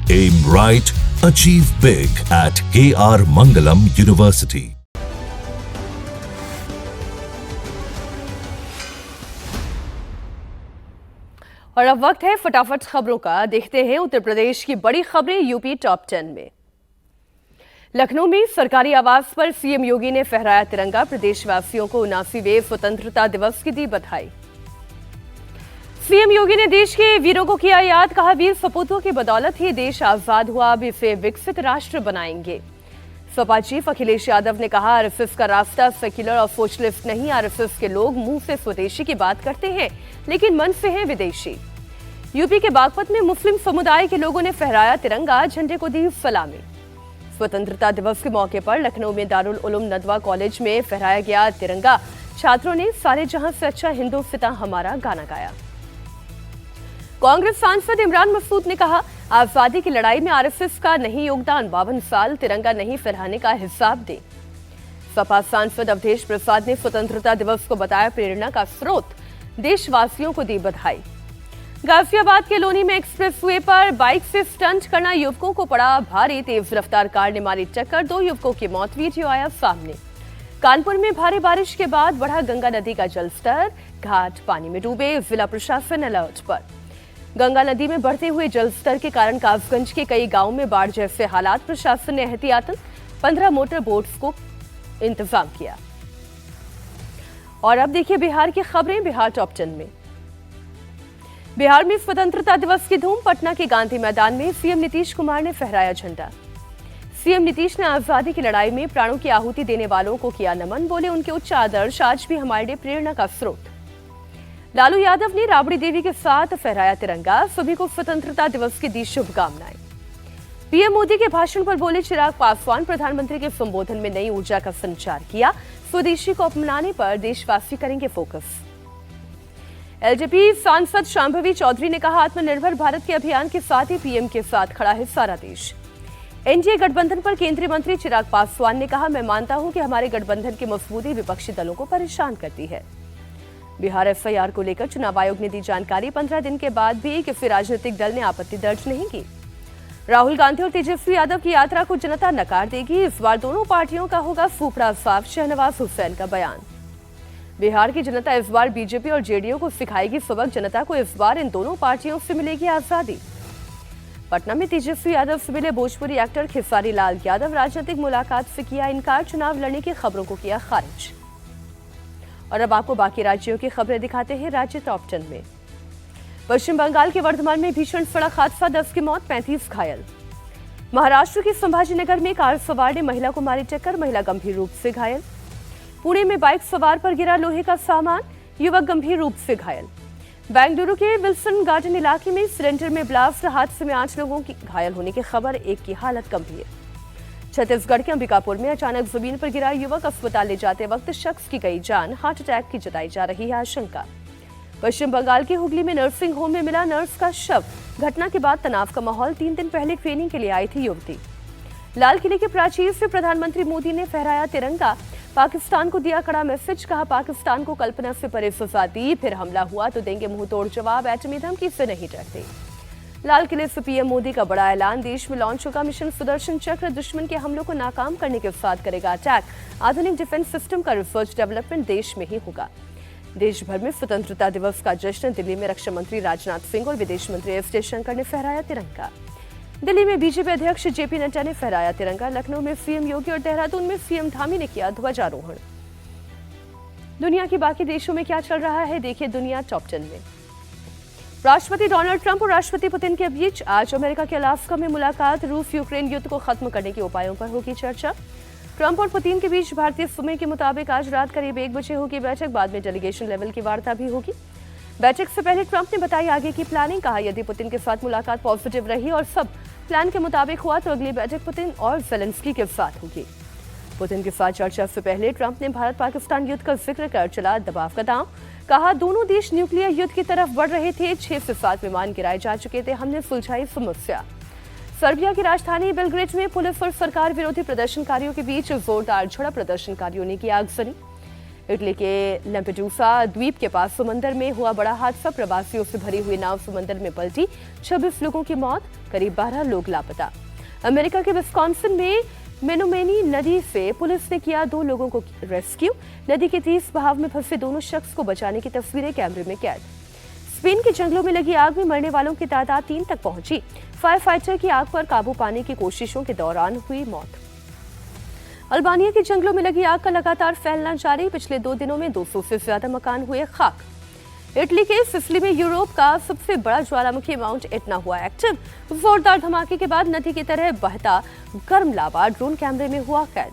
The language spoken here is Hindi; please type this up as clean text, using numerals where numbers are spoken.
Aim right, achieve big at KR Mangalam University. और अब वक्त है फटाफट खबरों का। देखते हैं उत्तर प्रदेश की बड़ी खबरें यूपी टॉप 10 में। लखनऊ में सरकारी आवास पर सीएम योगी ने फहराया तिरंगा। प्रदेशवासियों को 79वें स्वतंत्रता दिवस की दी बधाई। सीएम योगी ने देश के वीरों को किया याद। कहा, वीर सपूतों की बदौलत ही देश आजाद हुआ, अब इसे विकसित राष्ट्र बनाएंगे। सपा चीफ अखिलेश यादव ने कहा, आरएसएस का रास्ता सेक्युलर और सोशलिस्ट नहीं। आरएसएस के लोग मुंह से स्वदेशी की बात करते हैं लेकिन मन से हैं विदेशी। यूपी के बागपत में मुस्लिम समुदाय के लोगों ने फहराया तिरंगा, झंडे को दी सलामी। स्वतंत्रता दिवस के मौके पर लखनऊ में दारुल उलूम नदवा कॉलेज में फहराया गया तिरंगा। छात्रों ने सारे जहां से अच्छा हिंदुस्तान हमारा गाना गाया। कांग्रेस सांसद इमरान मसूद ने कहा, आजादी की लड़ाई में आरएसएस का नहीं योगदान, 52 साल तिरंगा नहीं फहराने का हिसाब दे। सपा सांसद अवधेश प्रसाद ने स्वतंत्रता दिवस को बताया प्रेरणा का स्रोत, देशवासियों को दी बधाई। गाजियाबाद के लोनी में एक्सप्रेसवे पर बाइक से स्टंट करना युवकों को पड़ा भारी। तेज रफ्तार कार ने मारी टक्कर, 2 युवकों की मौत, वीडियो आया सामने। कानपुर में भारी बारिश के बाद बढ़ा गंगा नदी का जलस्तर, घाट पानी में डूबे, जिला प्रशासन अलर्ट पर। गंगा नदी में बढ़ते हुए जलस्तर के कारण कासगंज के कई गांवों में बाढ़ जैसे हालात। प्रशासन ने एहतियातन 15 मोटर बोट्स को इंतजाम किया। और अब देखिए बिहार की खबरें बिहार टॉप 10 में। बिहार में स्वतंत्रता दिवस की धूम। पटना के गांधी मैदान में सीएम नीतीश कुमार ने फहराया झंडा। सीएम नीतीश ने आजादी की लड़ाई में प्राणों की आहुति देने वालों को किया नमन। बोले, उनके उच्च आदर्श आज भी हमारे लिए प्रेरणा का स्रोत। लालू यादव ने राबड़ी देवी के साथ फहराया तिरंगा। सभी को स्वतंत्रता दिवस की दी शुभकामनाएं। पीएम मोदी के भाषण पर बोले चिराग पासवान, प्रधानमंत्री के संबोधन में नई ऊर्जा का संचार किया। स्वदेशी को अपनाने पर देशवासी करेंगे फोकस। एलजेपी सांसद शांभवी चौधरी ने कहा, आत्मनिर्भर भारत के अभियान के साथ ही पीएम के साथ खड़ा है सारा देश। एनडीए गठबंधन पर केंद्रीय मंत्री चिराग पासवान ने कहा, मैं मानता हूं कि हमारे गठबंधन की मजबूती विपक्षी दलों को परेशान करती है। बिहार एफआईआर को लेकर चुनाव आयोग ने दी जानकारी। 15 दिन के बाद भी किसी राजनीतिक दल ने आपत्ति दर्ज नहीं की। राहुल गांधी और तेजस्वी यादव की यात्रा को जनता नकार देगी। इस बार दोनों पार्टियों का होगा फूफड़ा साफ, शहनवाज हुसैन का बयान। बिहार की जनता इस बार बीजेपी और जेडीयू को सिखाएगी सबक। जनता को इस बार इन दोनों पार्टियों से मिलेगी आजादी। पटना में तेजस्वी यादव से मिले भोजपुरी एक्टर खेसारी लाल यादव। राजनीतिक मुलाकात से किया इनकार, चुनाव लड़ने की खबरों को किया खारिज। और अब आपको बाकी राज्यों की खबरें दिखाते हैं राज्य टॉप 10 में। पश्चिम बंगाल के वर्धमान में भीषण सड़क हादसा, 10 की मौत, 35 घायल। महाराष्ट्र के संभाजीनगर में कार सवार ने महिला को मारी टक्कर, महिला गंभीर रूप से घायल। पुणे में बाइक सवार पर गिरा लोहे का सामान, युवक गंभीर रूप से घायल। बेंगलुरु के विल्सन गार्डन इलाके में सिलेंडर में ब्लास्ट, हादसे में 8 लोगों की घायल होने की खबर, 1 की हालत गंभीर। छत्तीसगढ़ के अंबिकापुर में अचानक जमीन पर गिरा युवक, अस्पताल ले जाते वक्त शख्स की गई जान, हार्ट अटैक की जताई जा रही है आशंका। पश्चिम बंगाल के हुगली में नर्सिंग होम में मिला नर्स का शव, घटना के बाद तनाव का माहौल। 3 दिन पहले ट्रेनिंग के लिए आई थी युवती। लाल किले के प्राचीर से प्रधानमंत्री मोदी ने फहराया तिरंगा, पाकिस्तान को दिया कड़ा मैसेज। कहा, पाकिस्तान को कल्पना से परे सजा दी, फिर हमला हुआ तो देंगे मुंहतोड़ जवाब, एटमी धमकी से नहीं डरते। लाल किले से पीएम मोदी का बड़ा ऐलान, देश में लॉन्च होगा मिशन सुदर्शन चक्र, दुश्मन के हमलों को नाकाम करने के साथ करेगा अटैक। आधुनिक डिफेंस सिस्टम का रिसर्च डेवलपमेंट देश में ही होगा। देश भर में स्वतंत्रता दिवस का जश्न। दिल्ली में रक्षा मंत्री राजनाथ सिंह और विदेश मंत्री एस जयशंकर ने फहराया तिरंगा। दिल्ली में बीजेपी अध्यक्ष जेपी नड्डा ने फहराया तिरंगा। लखनऊ में सीएम योगी और देहरादून में सीएम धामी ने किया ध्वजारोहण। दुनिया के बाकी देशों में क्या चल रहा है, देखिए दुनिया टॉप 10 में। राष्ट्रपति डोनाल्ड ट्रंप और राष्ट्रपति पुतिन के बीच आज अमेरिका के अलास्का में मुलाकात। रूस यूक्रेन युद्ध को खत्म करने के उपायों पर होगी चर्चा। ट्रंप और पुतिन के बीच भारतीय समय के मुताबिक आज रात करीब 1 बजे होगी बैठक। बाद में डेलीगेशन लेवल की वार्ता भी होगी। बैठक से पहले ट्रंप ने बताई आगे की प्लानिंग। कहा, यदि पुतिन के साथ मुलाकात पॉजिटिव रही और सब प्लान के मुताबिक हुआ तो अगली बैठक पुतिन और जेलेंस्की के साथ होगी। पुतिन के साथ चर्चा से पहले ट्रंप ने भारत पाकिस्तान युद्ध का जिक्र कर चला दबाव का दांव। कहा, दोनों देश न्यूक्लियर युद्ध की तरफ बढ़ रहे थे। 6 से 7 विमान गिराए जा चुके थे, हमने सुलझाई समस्या। सर्बिया की राजधानी बेलग्रेड में पुलिस और सरकार विरोधी प्रदर्शनकारियों के बीच जोरदार झड़प, प्रदर्शनकारियों ने की आगजनी। इटली के लैम्पेडूसा द्वीप के पास समंदर में हुआ बड़ा हादसा। प्रवासियों से भरी हुई नाव समंदर में पलटी, 26 लोगों की मौत, करीब 12 लोग लापता। अमेरिका के विस्कॉन्सिन में मेनोमेनी नदी से पुलिस ने किया 2 लोगों को रेस्क्यू। नदी के तेज बहाव में फंसे दोनों शख्स को बचाने की तस्वीरें कैमरे में कैद। स्पेन के जंगलों में लगी आग में मरने वालों की तादाद 3 तक पहुंची। फायर फाइटर की आग पर काबू पाने की कोशिशों के दौरान हुई मौत। अल्बानिया के जंगलों में लगी आग का लगातार फैलना जारी। पिछले 2 दिनों में 200 से ज्यादा मकान हुए खाक। इटली के सिसिली में यूरोप का सबसे बड़ा ज्वालामुखी माउंट एटना हुआ एक्टिव। जोरदार धमाके के बाद नदी की तरह बहता गर्म लावा ड्रोन कैमरे में हुआ कैद।